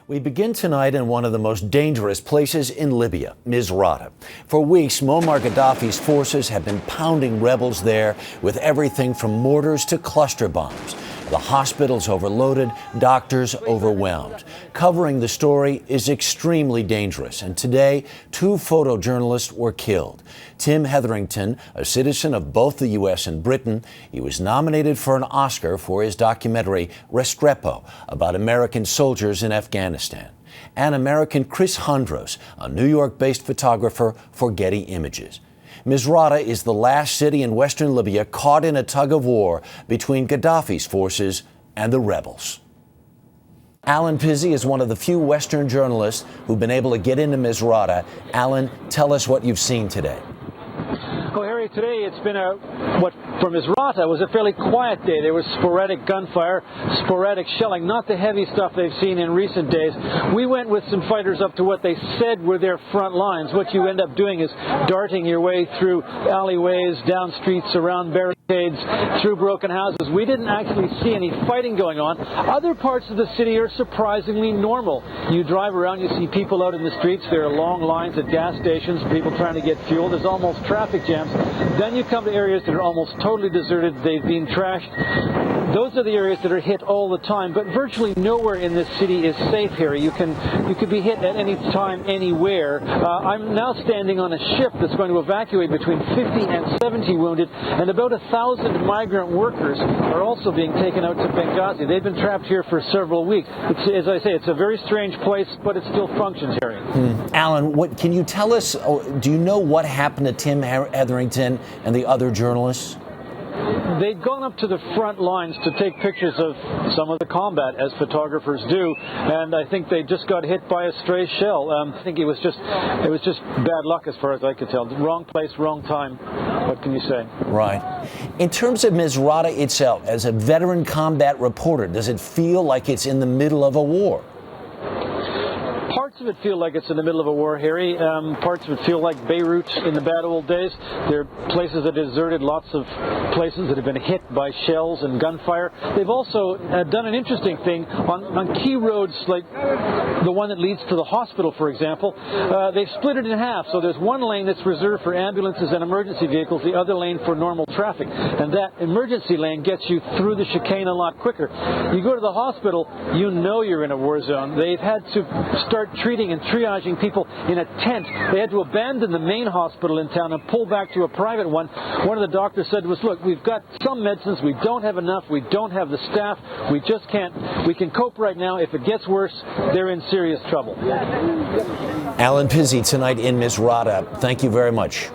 We begin tonight in one of the most dangerous places in Libya, Misrata. For weeks, Muammar Gaddafi's forces have been pounding rebels there with everything from mortars to cluster bombs. The hospital's overloaded, doctors overwhelmed. Covering the story is extremely dangerous, and today, 2 photojournalists were killed. Tim Hetherington, a citizen of both the U.S. and Britain, he was nominated for an Oscar for his documentary Restrepo about American soldiers in Afghanistan. And American Chris Hondros, a New York-based photographer for Getty Images. Misrata is the last city in western Libya caught in a tug-of-war between Gaddafi's forces and the rebels. Alan Pizzey is one of the few Western journalists who've been able to get into Misrata. Alan, tell us what you've seen today. Well, Harry, today it's been what for Misrata was a fairly quiet day. There was sporadic gunfire, sporadic shelling, not the heavy stuff they've seen in recent days. We went with some fighters up to what they said were their front lines. What you end up doing is darting your way through alleyways, down streets, around barricades, through broken houses. We didn't actually see any fighting going on. Other parts of the city are surprisingly normal. You drive around, you see people out in the streets. There are long lines at gas stations, people trying to get fuel. There's almost traffic jams. Then you come to areas that are almost totally deserted. They've been trashed. Those are the areas that are hit all the time, but virtually nowhere in this city is safe, Harry. You could be hit at any time, anywhere. I'm now standing on a ship that's going to evacuate between 50 and 70 wounded, and about 1,000 migrant workers are also being taken out to Benghazi. They've been trapped here for several weeks. As I say, it's a very strange place, but it still functions, Harry. Alan, what can you tell us? Do you know what happened to Tim Hetherington and the other journalists? They'd gone up to the front lines to take pictures of some of the combat, as photographers do, and I think they just got hit by a stray shell. I think it was just bad luck as far as I could tell. Wrong place, wrong time. What can you say? Right. In terms of Misrata itself, as a veteran combat reporter, does it feel like it's in the middle of a war? Parts of it feel like it's in the middle of a war, Harry. Parts of it feel like Beirut in the bad old days. There are places that are deserted, lots of places that have been hit by shells and gunfire. They've also done an interesting thing on key roads, like the one that leads to the hospital, for example. They've split it in half, so there's one lane that's reserved for ambulances and emergency vehicles, the other lane for normal traffic. And that emergency lane gets you through the chicane a lot quicker. You go to the hospital, you know you're in a war zone. They've had to start treating and triaging people in a tent. They had to abandon the main hospital in town and pull back to a private one. One of the doctors said to us, look, we've got some medicines, we don't have enough, we don't have the staff, we just can't, we can cope right now. If it gets worse, they're in serious trouble. Alan Pizzey tonight in Misrata. Thank you very much.